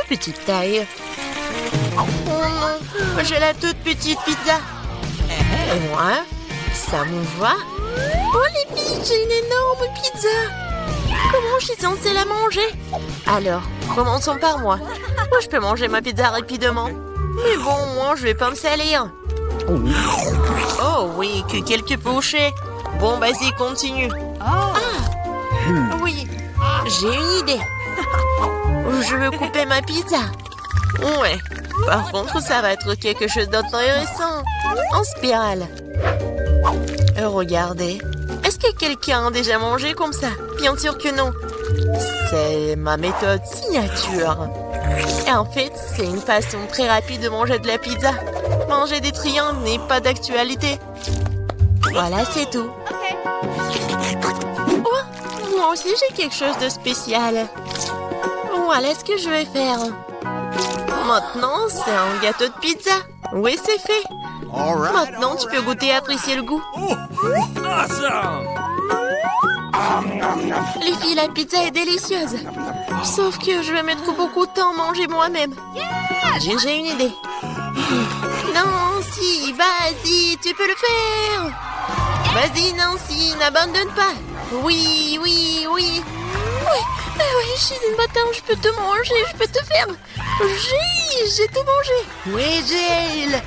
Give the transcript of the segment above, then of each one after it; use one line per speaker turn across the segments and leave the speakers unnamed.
petite taille. Oh non, j'ai la toute petite pizza. Et moi, ça me va. Oh les filles, j'ai une énorme pizza. Comment je suis censée la manger? Alors, commençons par moi. Moi, je peux manger ma pizza rapidement. Mais bon, moi, je vais pas me salir. Oh oui, que quelques bouchées. Bon, vas-y, continue. Ah, oui, j'ai une idée. Je veux couper ma pizza. Ouais, par contre, ça va être quelque chose d'intéressant. En spirale. Regardez. Est-ce que quelqu'un a déjà mangé comme ça? Bien sûr que non. C'est ma méthode signature. Et en fait, c'est une façon très rapide de manger de la pizza. Manger des triangles n'est pas d'actualité. Voilà, c'est tout. Oh, moi aussi, j'ai quelque chose de spécial. Voilà ce que je vais faire. Maintenant, c'est un gâteau de pizza. Oui, c'est fait. Maintenant, tu peux goûter et apprécier le goût. Les filles, la pizza est délicieuse. Sauf que je vais mettre beaucoup de temps à manger moi-même. J'ai une idée. Nancy, vas-y, tu peux le faire. Vas-y, Nancy, n'abandonne pas. Oui, oui, oui. Oui, je suis une bâtarde, je peux te manger, je peux te faire. J'ai tout mangé. Oui, Jill.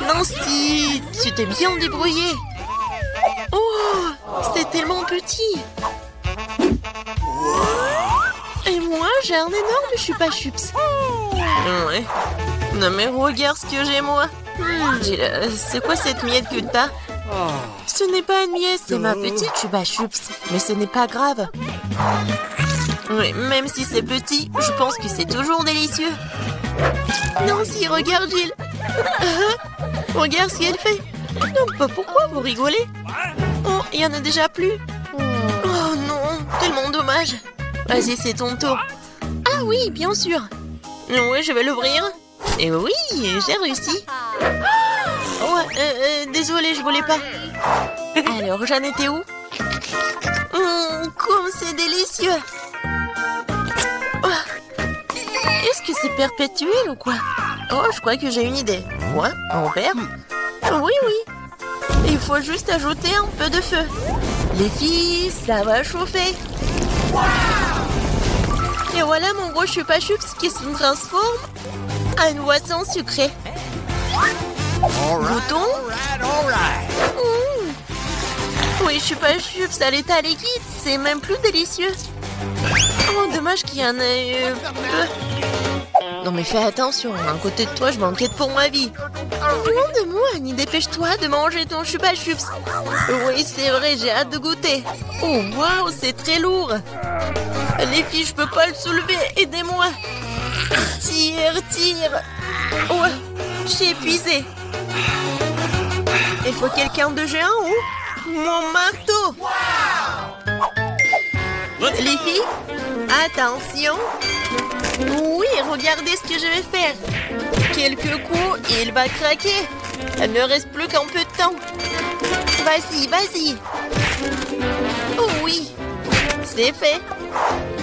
Nancy, tu t'es bien débrouillée. Oh, c'est tellement petit. Et moi, j'ai un énorme chupa-chups. Ouais. Non mais regarde ce que j'ai moi. C'est quoi cette miette que t'as? Ce n'est pas une miette, c'est ma petite chupa-chups. Mais ce n'est pas grave. Oui, même si c'est petit, je pense que c'est toujours délicieux. Nancy, regarde Jill. Regarde ce qu'elle fait. Non, pourquoi vous rigolez? Oh, il y en a déjà plus. Oh non, tellement dommage. Vas-y, c'est ton tour. Ah oui, bien sûr. Oui, je vais l'ouvrir. Et oui, j'ai réussi. Oh, désolée, je voulais pas. Alors, j'en étais où? Comme c'est délicieux. Oh. Est-ce que c'est perpétuel ou quoi? Oh, je crois que j'ai une idée. Quoi? En verre? Oui, oui. Il faut juste ajouter un peu de feu. Les filles, ça va chauffer. Et voilà mon gros chupa-chups qui se transforme en une boisson sucrée. Goûtons. Oui, chupa-chups à l'état liquide, c'est même plus délicieux. Oh, dommage qu'il y en ait peu. Non mais fais attention, à côté de toi, je m'inquiète pour ma vie. Loin de moi, Annie, dépêche-toi de manger ton chupa-chups. Oui, c'est vrai, j'ai hâte de goûter. Oh, waouh, c'est très lourd. Les filles, je peux pas le soulever, aidez-moi. Tire. Oh, je suis épuisée. Il faut quelqu'un de géant ou mon marteau. Les filles, attention. Oui, regardez ce que je vais faire. Quelques coups et il va craquer. Il ne reste plus qu'un peu de temps. Vas-y. Oh oui, c'est fait.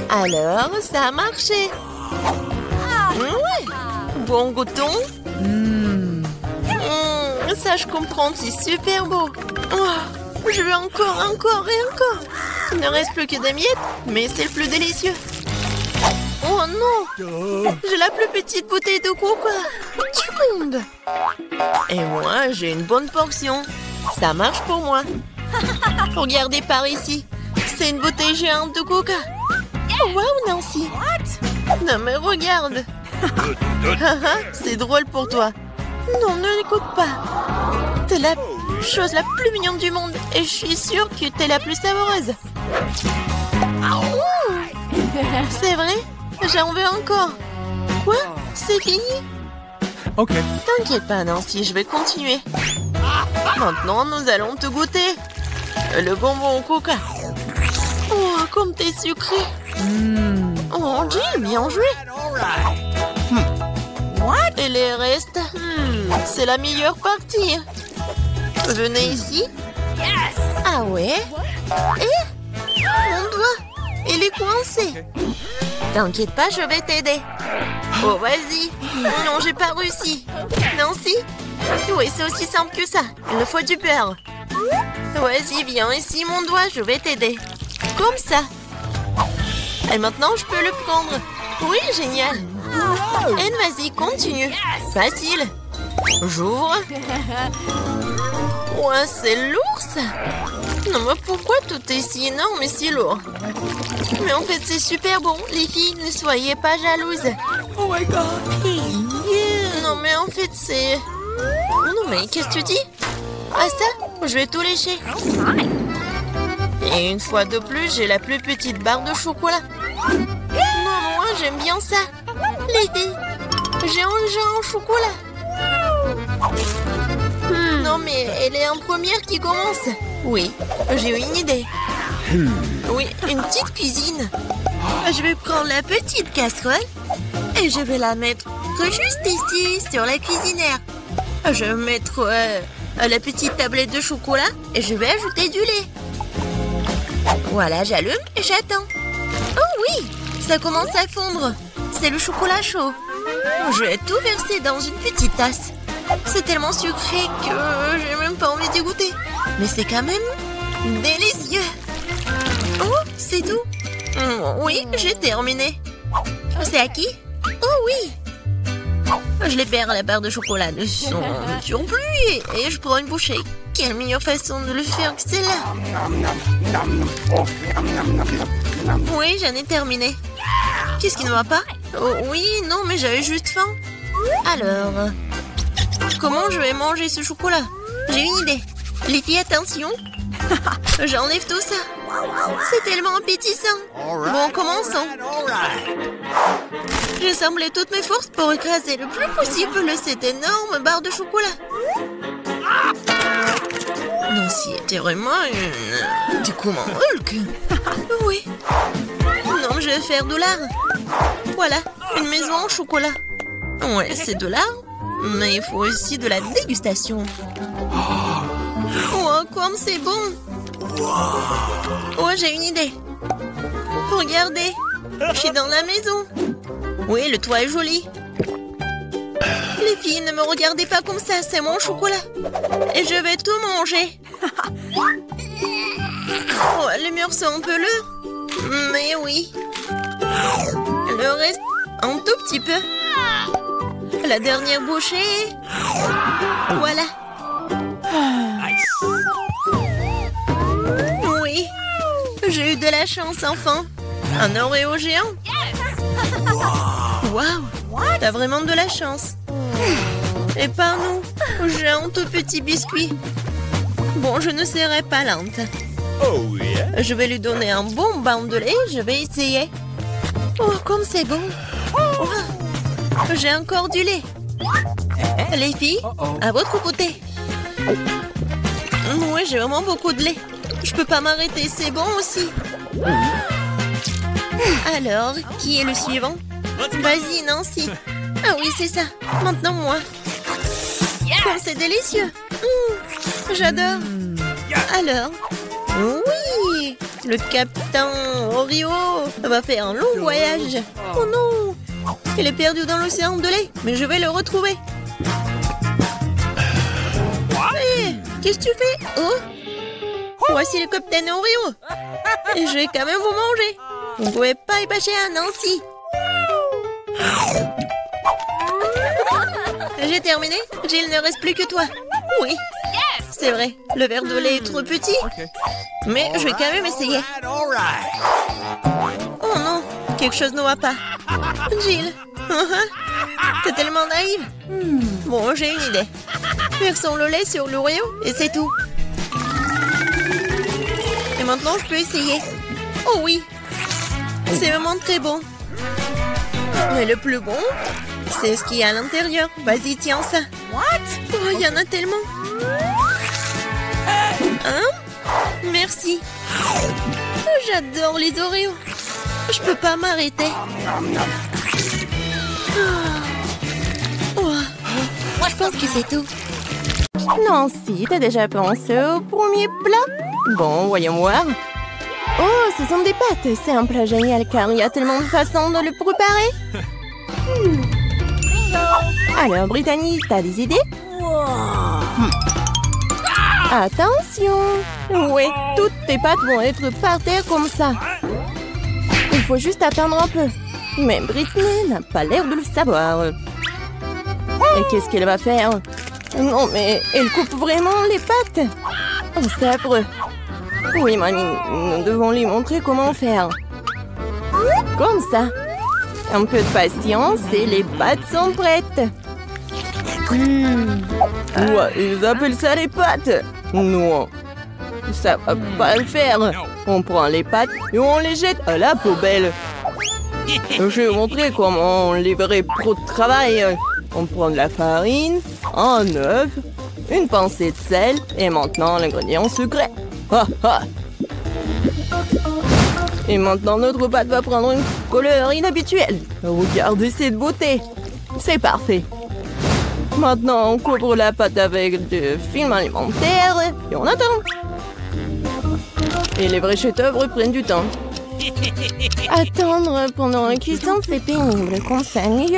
Alors, ça a marché. Ouais. Bon, goûtons. Ça, je comprends, c'est super beau. Oh, je veux encore. Il ne reste plus que des miettes, mais c'est le plus délicieux. Oh non! J'ai la plus petite bouteille de coca du monde. Et moi, j'ai une bonne portion. Ça marche pour moi. Regardez par ici. C'est une bouteille géante de coca. Oh, wow, Nancy. Non, mais regarde. C'est drôle pour toi. Non, ne l'écoute pas. T'es la chose la plus mignonne du monde. Et je suis sûre que t'es la plus savoureuse. C'est vrai? J'en veux encore. Quoi? C'est fini?
Ok.
T'inquiète pas, Nancy, je vais continuer. Maintenant, nous allons te goûter. Le bonbon au coca. Oh, comme t'es sucré. Oh, Jill, bien joué. Et les restes? C'est la meilleure partie. Venez ici. Ah ouais? Et mon doigt, il est coincé. T'inquiète pas, je vais t'aider. Oh, vas-y. Non, j'ai pas réussi. Nancy? Oui, c'est aussi simple que ça. Il me faut du beurre. Vas-y, viens ici, mon doigt, je vais t'aider. Comme ça. Et maintenant, je peux le prendre. Oui, génial. Et vas-y, continue. Facile. J'ouvre. Ouais, c'est lourd, ça. Non, mais pourquoi tout est si énorme et si lourd? Mais en fait, c'est super bon. Les filles, ne soyez pas jalouses.
Oh my god.
Non, mais en fait, c'est... Non, mais qu'est-ce que tu dis? Ah, ça? Je vais tout lécher. Et une fois de plus, j'ai la plus petite barre de chocolat. Non, moi, j'aime bien ça. Les filles, j'ai un chocolat. Non, mais elle est en première qui commence. Oui, j'ai une idée. Oui, une petite cuisine. Je vais prendre la petite casserole et je vais la mettre juste ici, sur la cuisinière. Je vais mettre la petite tablette de chocolat et je vais ajouter du lait. Voilà, j'allume et j'attends. Oh oui, ça commence à fondre. C'est le chocolat chaud. Je vais tout verser dans une petite tasse. C'est tellement sucré que j'ai même pas envie d'y goûter. Mais c'est quand même délicieux. Oh, c'est tout. Oui, j'ai terminé. C'est à qui? Oh oui. Je libère la barre de chocolat de son surplus et je prends une bouchée. Quelle meilleure façon de le faire que celle-là? Oui, j'en ai terminé. Qu'est-ce qui ne va pas? Oh, oui, non, mais j'avais juste faim. Alors, comment je vais manger ce chocolat? J'ai une idée. Les filles, attention. J'enlève tout ça. C'est tellement appétissant. Bon, commençons. J'ai semblé toutes mes forces pour écraser le plus possible cette énorme barre de chocolat. Nancy était vraiment une... Du coup, mon Hulk. Oui. Non, je vais faire de l'art. Voilà, une maison en chocolat. Ouais, c'est de l'art, mais il faut aussi de la dégustation. Oh, comme c'est bon. Oh, j'ai une idée. Regardez, je suis dans la maison. Oui, le toit est joli. Les filles, ne me regardez pas comme ça, c'est mon chocolat. Et je vais tout manger. Oh, les murs sont un peu lourds. Mais oui. Le reste, un tout petit peu. La dernière bouchée. Voilà. Oui. J'ai eu de la chance, enfin. Un Oreo géant. Waouh. T'as vraiment de la chance. Et pas nous. J'ai un tout petit biscuit. Bon, je ne serai pas lente. Je vais lui donner un bon bain de lait. Je vais essayer. Oh, comme c'est bon. Oh, j'ai encore du lait. Les filles, à votre côté. Oui, j'ai vraiment beaucoup de lait. Je peux pas m'arrêter, c'est bon aussi. Alors, qui est le suivant? Vas-y, Nancy. Ah oui, c'est ça. Maintenant, moi. Oh, c'est délicieux. J'adore. Alors, oui, le capitaine Oreo va faire un long voyage. Oh non, il est perdu dans l'océan de lait, mais je vais le retrouver. Hé, qu'est-ce que tu fais? Oh, voici le capitaine Oreo. Et je vais quand même vous manger. Vous ne pouvez pas y bâcher à Nancy. J'ai terminé. Jill, ne reste plus que toi. Oui. C'est vrai, le verre de lait est trop petit. Mais je vais quand même essayer. Oh non, quelque chose ne va pas. Jill, t'es tellement naïve. Bon, j'ai une idée. Versons le lait sur l'Oreo et c'est tout. Et maintenant, je peux essayer. Oh oui, c'est vraiment très bon. Mais le plus bon, c'est ce qu'il y a à l'intérieur. Vas-y, tiens ça. Oh, il y en a tellement. Hein? Merci. J'adore les Oreos. Je peux pas m'arrêter. Oh. Je pense que c'est tout.
Nancy, t'as déjà pensé au premier plat? Bon, voyons voir. Oh, ce sont des pâtes. C'est un plat génial car il y a tellement de façons de le préparer. Alors, Brittany, t'as des idées? Attention! Ouais, toutes tes pattes vont être par terre comme ça. Il faut juste attendre un peu. Mais Brittany n'a pas l'air de le savoir. Et qu'est-ce qu'elle va faire? Non, mais elle coupe vraiment les pattes. Oh, c'est affreux. Oui, mamie, nous devons lui montrer comment faire. Comme ça. Un peu de patience et les pattes sont prêtes. Ouais, ils appellent ça les pattes. Non, ça va pas le faire. On prend les pattes et on les jette à la poubelle. Je vais vous montrer comment on livrait trop de travail. On prend de la farine, un œuf, une pincée de sel et maintenant l'ingrédient secret. Ha, ha. Et maintenant notre pâte va prendre une couleur inhabituelle. Regardez cette beauté. C'est parfait. Maintenant on couvre la pâte avec du film alimentaire et on attend. Et les vrais chefs-d'œuvre prennent du temps. Attendre pendant la cuisson, c'est pénible, qu'on s'ennuie.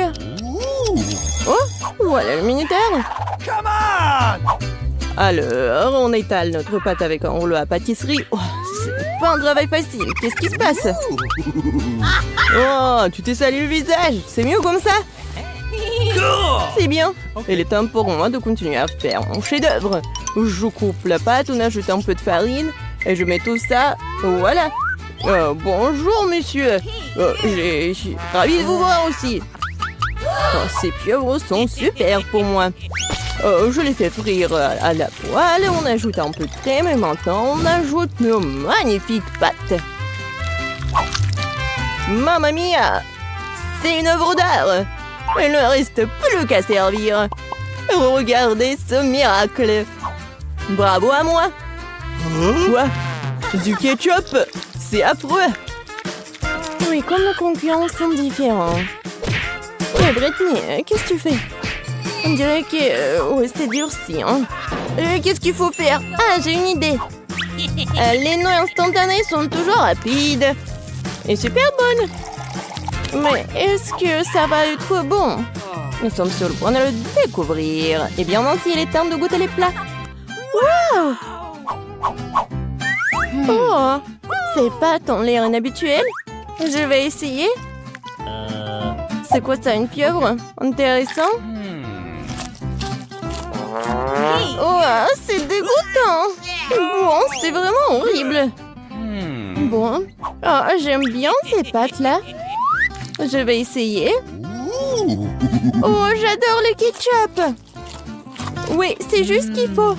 Oh, voilà le minuteur. Alors, on étale notre pâte avec un rouleau à pâtisserie. Oh, c'est pas un travail facile. Qu'est-ce qui se passe? Oh, tu t'es sali le visage. C'est mieux comme ça? C'est bien. Il est temps pour moi de continuer à faire mon chef-d'œuvre. Je coupe la pâte, on ajoute un peu de farine et je mets tout ça. Voilà. Bonjour, monsieur. Je suis ravie de vous voir aussi. Oh, ces pieuvres sont super pour moi. Je les fais frire à la poêle. On ajoute un peu de crème et maintenant on ajoute nos magnifiques pâtes. Mamma mia! C'est une œuvre d'art. Il ne reste plus qu'à servir. Regardez ce miracle. Bravo à moi. Quoi? Du ketchup? C'est affreux. Oui, comme nos concurrents sont différents. Mais Brittany, qu'est-ce que tu fais? On dirait que c'est durci. Hein? Qu'est-ce qu'il faut faire? Ah, j'ai une idée. Les noix instantanées sont toujours rapides et super bonnes. Mais est-ce que ça va être bon? Nous sommes sur le point de le découvrir. Et bien entendu, il est temps de goûter les plats. Waouh! Oh, ces pâtes ont l'air inhabituelles. Je vais essayer. C'est quoi ça, une pieuvre? Intéressant. Oh, c'est dégoûtant. Bon, c'est vraiment horrible. Bon, j'aime bien ces pâtes-là. Je vais essayer. Oh, j'adore le ketchup. Oui, c'est juste ce qu'il faut.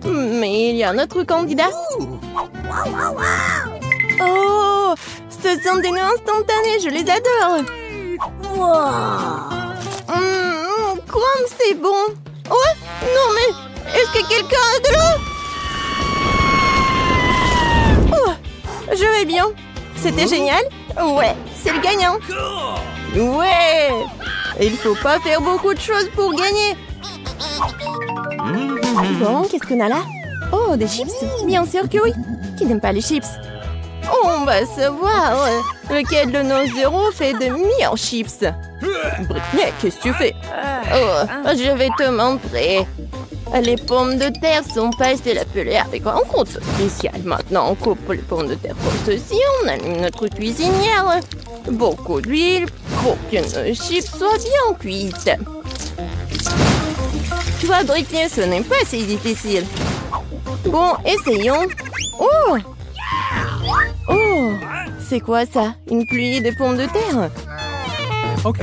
Mais il y a un autre candidat. Oh, ce sont des noix instantanées, je les adore. Comme c'est bon. Oh, non mais, est-ce que quelqu'un a de l'eau? Oh, je vais bien. C'était génial. Ouais, c'est le gagnant. Ouais. Il faut pas faire beaucoup de choses pour gagner. Bon, qu'est-ce qu'on a là? Oh, des chips? Bien sûr que oui. Qui n'aime pas les chips? On va savoir lequel de nos héros fait de meilleurs chips. Brittany, qu'est-ce que tu fais? Oh, je vais te montrer. Les pommes de terre sont passées la pelée avec un croûte spécial. Maintenant, on coupe les pommes de terre comme ceci. On allume notre cuisinière. Beaucoup d'huile pour que nos chips soient bien cuites. Tu vois, Brittany, ce n'est pas si difficile. Bon, essayons. Oh! Oh! C'est quoi ça? Une pluie de pommes de terre?
Ok.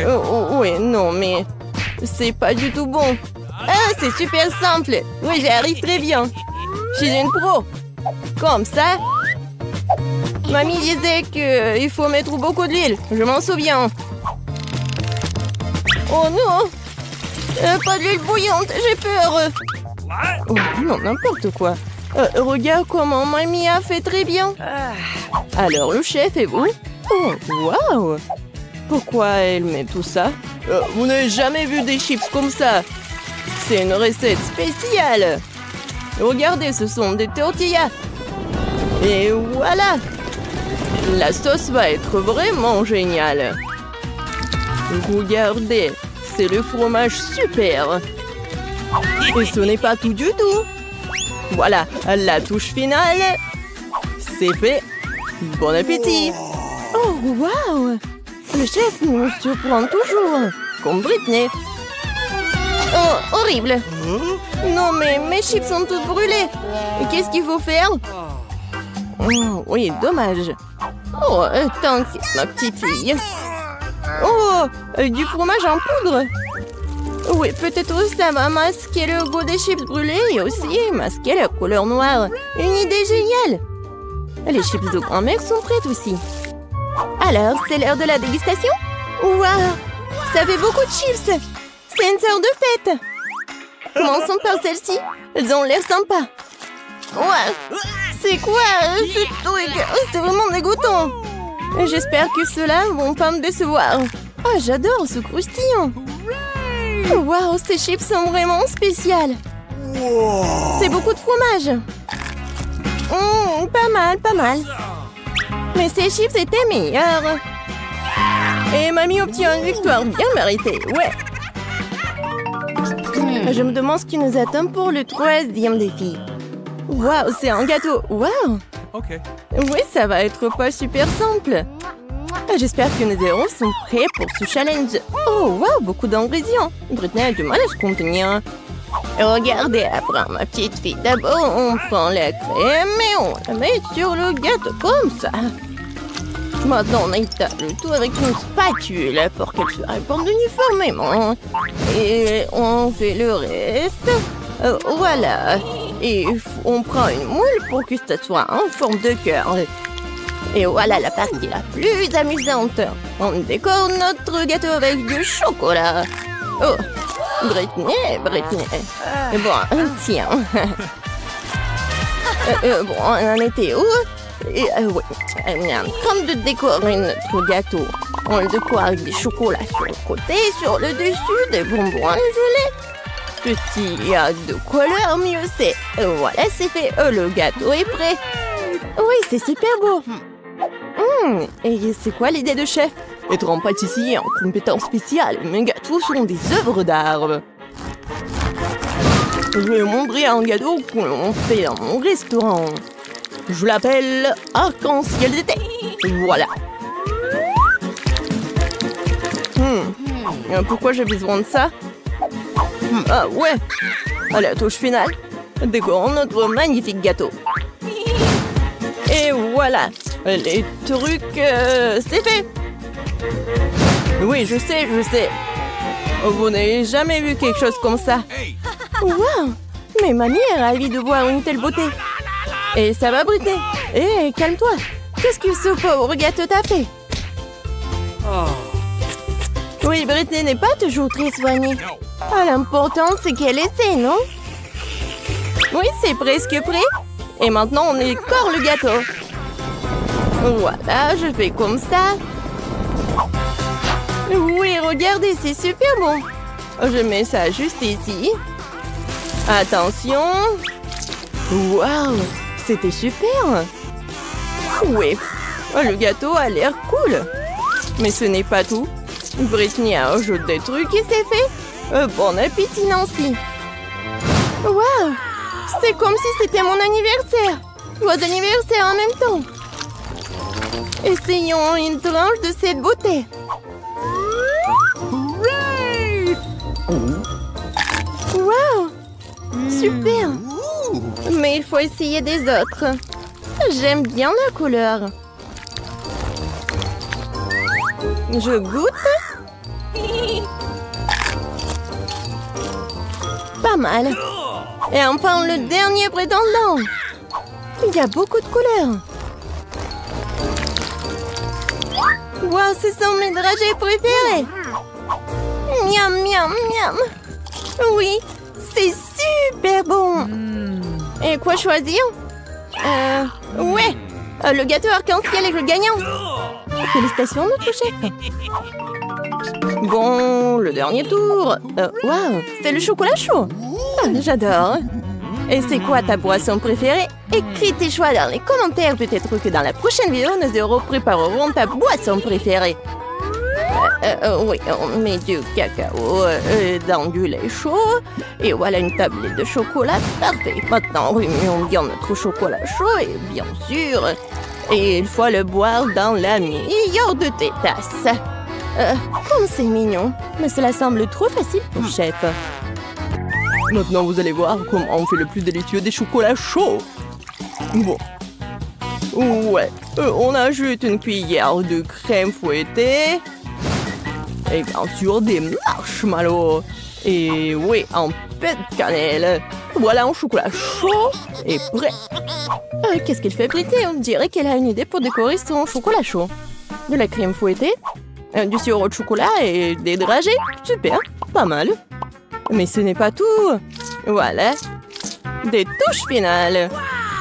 Oui, non, mais c'est pas du tout bon. Ah, c'est super simple. Oui, j'y arrive très bien. Je suis une pro. Comme ça. Mamie disait qu'il faut mettre beaucoup d'huile. Je m'en souviens. Oh non! Pas d'huile bouillante, j'ai peur. Oh, non, n'importe quoi. Regarde comment Mamie a fait très bien. Alors, le chef et vous? Oh, waouh! Pourquoi elle met tout ça? Vous n'avez jamais vu des chips comme ça. C'est une recette spéciale. Regardez, ce sont des tortillas. Et voilà. La sauce va être vraiment géniale. Regardez, c'est le fromage super. Et ce n'est pas tout du tout. Voilà, la touche finale. C'est fait. Bon appétit. Oh, waouh! Le chef nous surprend toujours. Comme Britney. Oh, horrible. Non, mais mes chips sont toutes brûlées. Et qu'est-ce qu'il faut faire? Oh, oui, dommage. Oh, t'inquiète, ma petite fille. Oh, du fromage en poudre. Oui, peut-être ça va masquer le goût des chips brûlés et aussi masquer la couleur noire. Une idée géniale. Les chips de grand-mère sont prêtes aussi. Alors, c'est l'heure de la dégustation? Waouh! Ça fait beaucoup de chips! C'est une sorte de fête! Commençons par celle-ci. Elles ont l'air sympas. Ouais! C'est quoi ce truc? C'est vraiment dégoûtant! J'espère que ceux-là vont pas me décevoir. Oh, j'adore ce croustillant! Waouh, ces chips sont vraiment spéciales! C'est beaucoup de fromage! Pas mal, pas mal. Mais ces chips étaient meilleurs. Et mamie obtient une victoire bien méritée, ouais. Je me demande ce qui nous attend pour le 3e défi. Waouh, c'est un gâteau. Waouh.
Ok.
Oui, ça va être pas super simple. J'espère que nos héros sont prêts pour ce challenge. Oh, waouh, beaucoup d'ingrédients. Britney a du mal à se contenir. Regardez, après ma petite fille. D'abord, on prend la crème et on la met sur le gâteau comme ça. Maintenant, on étale le tout avec une spatule pour qu'elle se répande uniformément. Et on fait le reste. Voilà. Et on prend une moule pour que ça soit en forme de cœur. Et voilà la partie la plus amusante. On décore notre gâteau avec du chocolat. Oh, Britney. Bon, tiens. Bon, on en était où? Oui, on est en train de décorer notre gâteau. On le décore avec des chocolats sur le côté, sur le dessus, des bonbons à gelée. Plus il y a de couleurs, mieux c'est. Voilà, c'est fait. Le gâteau est prêt. Oui, c'est super beau. Et c'est quoi l'idée de chef? Être en pâtissier en compétence spéciale. Mes gâteaux sont des œuvres d'art. Je vais montrer un gâteau qu'on fait dans mon restaurant. Je l'appelle arc-en-ciel d'été. Voilà. Pourquoi j'ai besoin de ça? Ah ouais. À la touche finale, décorons notre magnifique gâteau. Et voilà. Les trucs, c'est fait. Oui, je sais. Vous n'avez jamais vu quelque chose comme ça. Waouh! Mais mamie est ravie de voir une telle beauté. Et ça va, Britney? Hé, calme-toi. Qu'est-ce que ce pauvre gâteau t'a fait? Oui, Britney n'est pas toujours très soignée. L'important, c'est qu'elle essaie, non? Oui, c'est presque prêt. Et maintenant, on décore le gâteau. Voilà, je fais comme ça. Oui, regardez, c'est super bon. Je mets ça juste ici. Attention. Waouh, c'était super. Oui, le gâteau a l'air cool. Mais ce n'est pas tout. Britney a ajouté des trucs et c'est fait. Bon appétit, Nancy. Waouh, c'est comme si c'était mon anniversaire. Vos anniversaires en même temps. Essayons une tranche de cette beauté. Waouh, super. Mais il faut essayer des autres. J'aime bien la couleur. Je goûte. Pas mal. Et enfin, le dernier prétendant. Il y a beaucoup de couleurs. Wow, ce sont mes dragées préférées. Miam, miam, miam. Oui, c'est super bon. Et quoi choisir? Ouais, le gâteau arc-en-ciel est le gagnant. Félicitations, notre chef. Bon, le dernier tour. Waouh, c'est le chocolat chaud. J'adore. Et c'est quoi ta boisson préférée? Écris tes choix dans les commentaires. Peut-être que dans la prochaine vidéo, nos héros prépareront ta boisson préférée. Oui, on met du cacao dans du lait chaud. Et voilà une tablette de chocolat. Parfait. Maintenant, remuons bien notre chocolat chaud. Et bien sûr, et il faut le boire dans la meilleure de tes tasses. Comme c'est mignon. Mais cela semble trop facile pour chef. Maintenant, vous allez voir comment on fait le plus délicieux des chocolats chauds. Bon. Ouais. On ajoute une cuillère de crème fouettée. Et bien sûr, des marshmallows. Et oui, un peu de cannelle. Voilà un chocolat chaud et prêt. Qu'est-ce qu'elle fait Britney? On dirait qu'elle a une idée pour décorer son chocolat chaud. De la crème fouettée, du sirop de chocolat et des dragées. Super, pas mal. Mais ce n'est pas tout. Voilà. Des touches finales.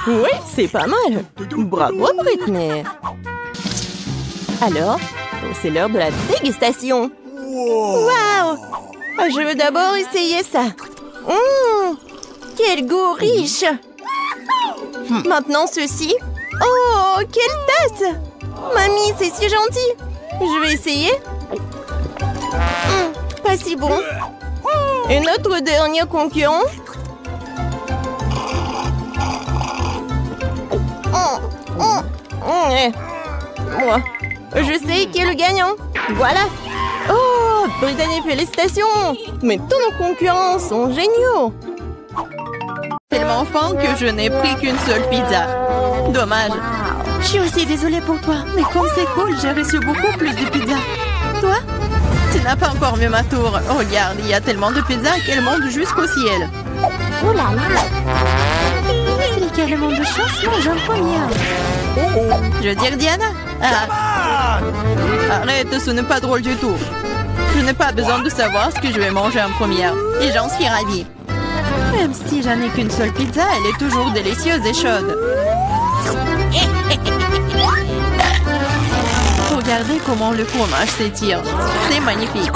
Oui, c'est pas mal. Bravo Britney. Alors, c'est l'heure de la dégustation. Waouh! Je veux d'abord essayer ça. Quel goût riche! Maintenant ceci. Oh, quelle tasse! Mamie, c'est si gentil. Je vais essayer. Pas si bon. Et notre dernier concurrent. Moi, je sais qui est le gagnant. Voilà. Oh, Brittany, félicitations. Mais tous nos concurrents sont géniaux.
Tellement faim que je n'ai pris qu'une seule pizza. Dommage. Je suis aussi désolée pour toi, mais comme c'est cool, j'ai reçu beaucoup plus de pizza. Toi, tu n'as pas encore vu ma tour. Regarde, il y a tellement de pizzas qu'elles montent jusqu'au ciel.
Oh là là.
C'est lequel le monde de chance mange en première. Je veux dire Diana. Arrête, ce n'est pas drôle du tout. Je n'ai pas besoin de savoir ce que je vais manger en première. Et j'en suis ravie. Même si j'en ai qu'une seule pizza, elle est toujours délicieuse et chaude. Regardez comment le fromage s'étire. C'est magnifique.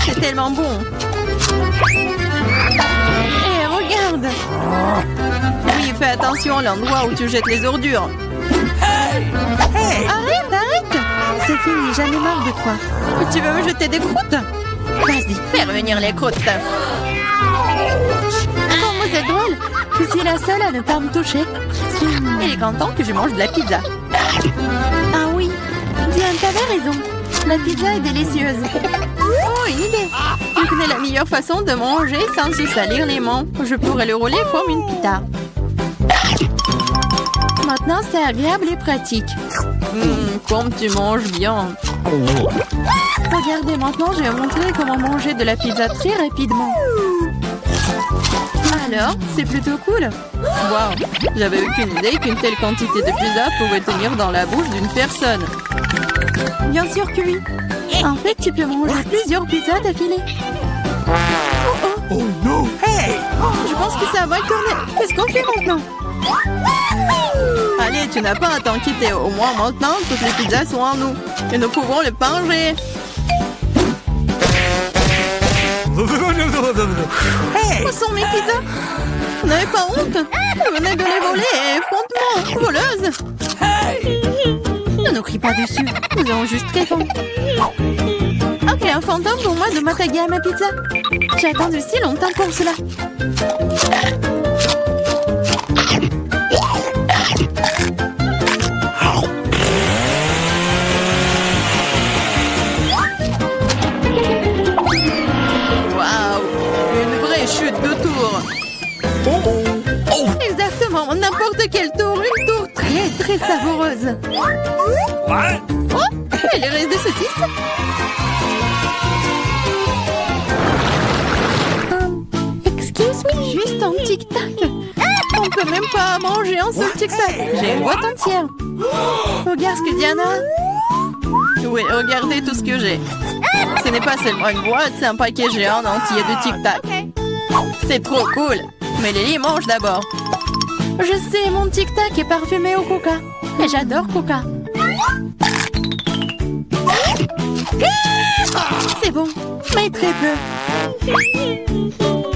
C'est tellement bon. Et regarde. Oui, fais attention à l'endroit où tu jettes les ordures. Arrête, arrête. C'est fini, j'en ai marre de toi. Tu veux me jeter des croûtes? Vas-y, fais revenir les croûtes. Oh, vous êtes drôle. Je suis la seule à ne pas me toucher. Il est content que je mange de la pizza. Ah oui, Diane, t'avais raison. La pizza est délicieuse. Oh, une idée. Je connais la meilleure façon de manger sans se salir les mains. Je pourrais le rouler comme une pita. Maintenant, c'est agréable et pratique. Comme tu manges bien. Regardez, maintenant, je vais montrer comment manger de la pizza très rapidement. Alors, c'est plutôt cool. Waouh, j'avais aucune idée qu'une telle quantité de pizza pouvait tenir dans la bouche d'une personne. Bien sûr que oui. En fait, tu peux manger plusieurs pizzas d'affilée. Oh non, hey! Je pense que ça va tourner. Qu'est-ce qu'on fait maintenant? Allez, tu n'as pas à t'inquiéter. Au moins maintenant, toutes les pizzas sont en nous. Et nous pouvons les manger. Hey! Où sont mes pizzas? Vous n'avez pas honte? Vous venez de les voler et frontement, voleuse! Hey! Ne nous crie pas dessus, nous avons juste très faim. Ok, un fantôme pour moi de m'attaquer à ma pizza. J'ai attendu si longtemps pour cela. Chute de tour. Exactement, n'importe quel tour, une tour très très savoureuse. Oh, et le reste de saucisse. Excuse me, juste un tic-tac. On peut même pas manger un seul tic-tac. J'ai une boîte entière. Regarde ce que Diana a. Oui, regardez tout ce que j'ai. Ce n'est pas seulement une boîte, c'est un paquet géant entier de tic-tac. C'est trop cool. Mais Lily mange d'abord. Je sais, mon tic-tac est parfumé au coca. Et j'adore coca. C'est bon, mais très peu.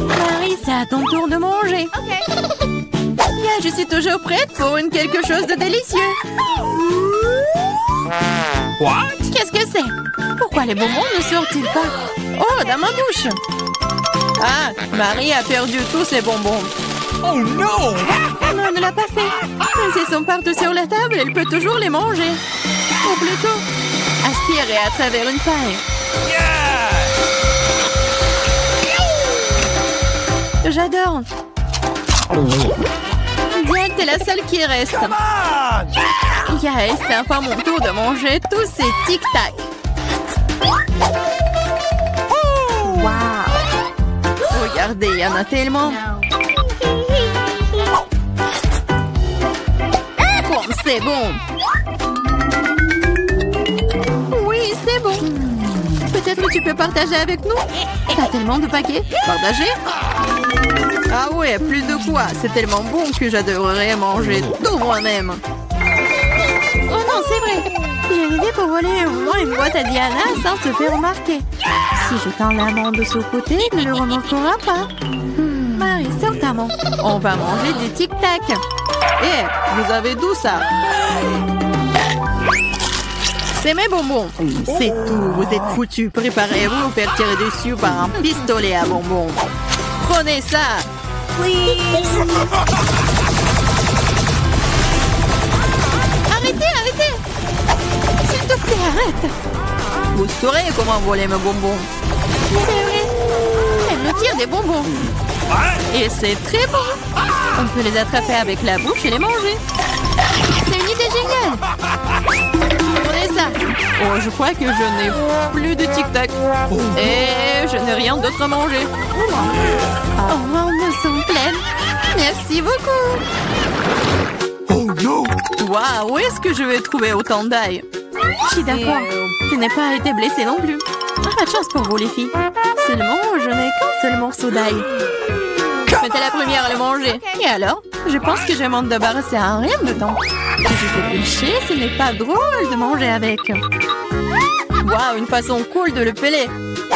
Marie, c'est à ton tour de manger. Bien, je suis toujours prête pour quelque chose de délicieux.
Qu'est-ce que c'est? Pourquoi les bonbons ne sortent-ils pas? Oh, dans ma bouche! Ah, Marie a perdu tous ses bonbons.
Oh non!
Non, elle ne l'a pas fait. Mais s'ils sont partout sur la table, elle peut toujours les manger. Ou plutôt, aspirer à travers une paille. J'adore. Diane, t'es la seule qui reste. Yes, c'est enfin mon tour de manger tous ces tic-tac. Wow! Regardez, il y en a tellement. Bon, c'est bon. Oui, c'est bon. Peut-être que tu peux partager avec nous? T'as tellement de paquets. Partager? Ah ouais, plus de quoi? C'est tellement bon que j'adorerais manger tout moi-même. Oh non, c'est vrai. J'ai une idée pour voler au moins une boîte à Diana sans se faire remarquer. Si je tends la main de ce côté, il ne le remarquera pas. Marie, sors ta main. On va manger du tic-tac. Eh, vous avez d'où ça? C'est mes bonbons. C'est tout, vous êtes foutus. Préparez-vous à vous faire tirer dessus par un pistolet à bonbons. Prenez ça. Arrêtez, arrêtez. S'il te plaît, arrête. Vous saurez comment voler mes bonbons. C'est vrai. Elle me tire des bonbons. Et c'est très bon. On peut les attraper avec la bouche et les manger. C'est une idée géniale. Prenez ça. Oh, je crois que je n'ai plus de tic-tac. Et je n'ai rien d'autre à manger. Oh, me sont pleines. Merci beaucoup.
Oh non!
Waouh, où est-ce que je vais trouver autant d'ail? Je suis d'accord. Je n'ai pas été blessée non plus. Pas de chance pour vous, les filles. Seulement, je n'ai qu'un seul morceau d'ail. C'était la première à le manger. Et alors? Je pense que je vais m'en débarrasser à rien de temps. Si je fais pêcher, ce n'est pas drôle de manger avec. Waouh, une façon cool de le peler.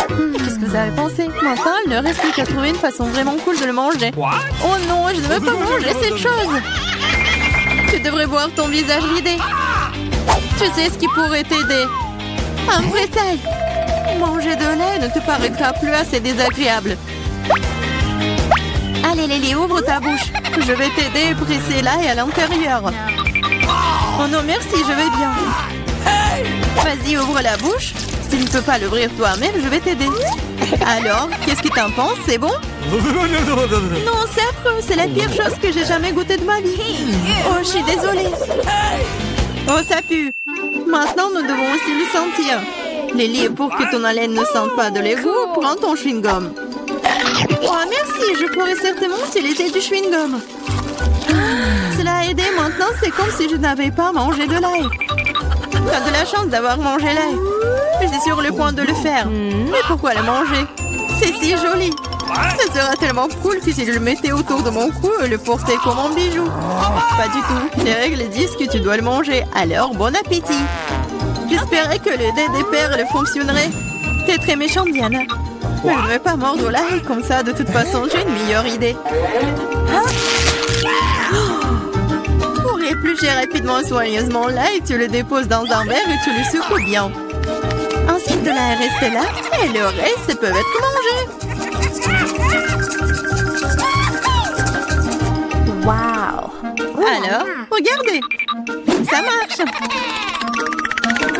Qu'est-ce que vous avez pensé? Maintenant, il ne reste plus qu'à trouver une façon vraiment cool de le manger. Oh non, je ne veux pas manger cette chose. Tu devrais voir ton visage vidé. Tu sais ce qui pourrait t'aider? Un vrai taille. Manger de lait ne te paraîtra plus assez désagréable. Allez, Lily, ouvre ta bouche. Je vais t'aider à presser l'ail à l'intérieur. Oh non, merci, je vais bien. Vas-y, ouvre la bouche. Si tu ne peux pas l'ouvrir toi-même, je vais t'aider. Alors, qu'est-ce que t'en penses? C'est bon? Non, c'est affreux. C'est la pire chose que j'ai jamais goûté de ma vie. Oh, je suis désolée. Oh, ça pue. Maintenant, nous devons aussi le sentir. Lily, pour que ton haleine ne sente pas de l'égout, prends ton chewing-gum. Oh, merci. Je pourrais certainement utiliser du chewing-gum. Cela a aidé. Maintenant, c'est comme si je n'avais pas mangé de l'ail. T'as de la chance d'avoir mangé l'ail. Je suis sur le point de le faire. Mais pourquoi le manger? C'est si joli. Ça sera tellement cool que si je le mettais autour de mon cou et le portais comme un bijou. Pas du tout. Les règles disent que tu dois le manger. Alors, bon appétit. J'espérais que le dé des perles fonctionnerait. T'es très méchante, Diana. Mais je ne vais pas mordre l'ail comme ça. De toute façon, j'ai une meilleure idée. Pour éplucher rapidement et soigneusement l'ail, tu le déposes dans un verre et tu le secoues bien. Ensuite, de l'ail reste là et le reste peut être mangé. Wow! Alors, regardez! Ça marche!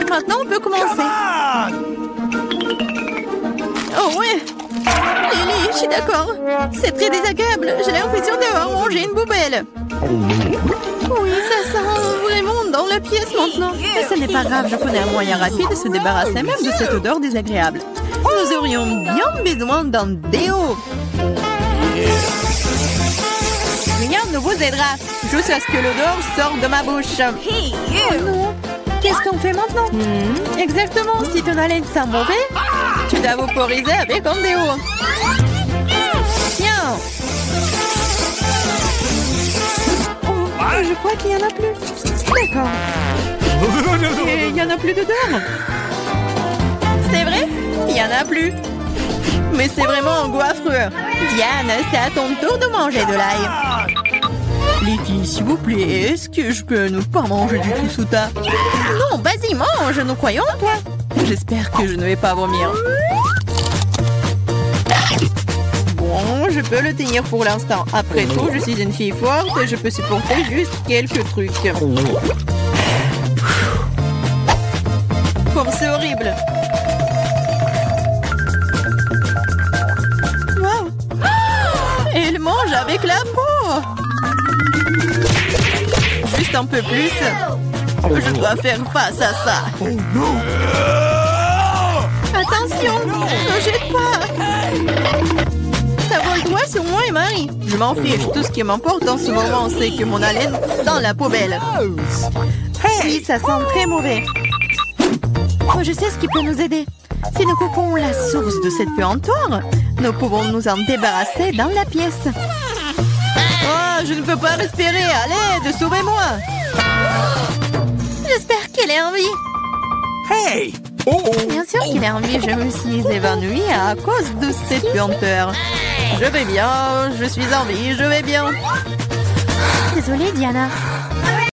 Maintenant, on peut commencer. Oh ouais! Lily, je suis d'accord. C'est très désagréable. J'ai l'impression d'avoir mangé une poubelle. Oui, ça sent vraiment dans la pièce maintenant. Mais ce n'est pas grave, je connais un moyen rapide de se débarrasser même de cette odeur désagréable. Nous aurions bien besoin d'un déo. Rien ne vous aidera, jusqu'à ce que l'odeur sorte de ma bouche. Oh non! Qu'est-ce qu'on fait maintenant? Exactement, si ton haleine sent mauvais, tu dois vaporiser avec un déo. Tiens! Oh, je crois qu'il n'y en a plus. D'accord. Et il n'y en a plus d'odeur. C'est vrai? Il n'y en a plus. Mais c'est vraiment un goût affreux. Diane, c'est à ton tour de manger de l'ail. Les filles, s'il vous plaît, est-ce que je peux ne pas manger du tout sous ta... Non, Non, vas-y, mange, nous croyons en toi. J'espère que je ne vais pas vomir. Bon, je peux le tenir pour l'instant. Après tout, je suis une fille forte et je peux supporter juste quelques trucs. Comme c'est horrible. Wow. Elle mange avec la peau. Juste un peu plus. Je dois faire face à ça.
Oh no!
Attention, ne jette pas. Ça vole droit sur moi et Marie. Je m'en fiche. Tout ce qui m'importe en ce moment, c'est que mon haleine sent la poubelle. Oui, ça sent très mauvais. Oh, je sais ce qui peut nous aider. Si nous coupons la source de cette puanteur, nous pouvons nous en débarrasser dans la pièce. Oh, je ne peux pas respirer. Allez, sauvez-moi. J'espère qu'elle est en vie.
Hey! Oh!
Bien sûr qu'il est en vie. Je me suis évanouie à cause de cette puanteur. Je vais bien. Je suis en vie. Je vais bien. Désolée, Diana.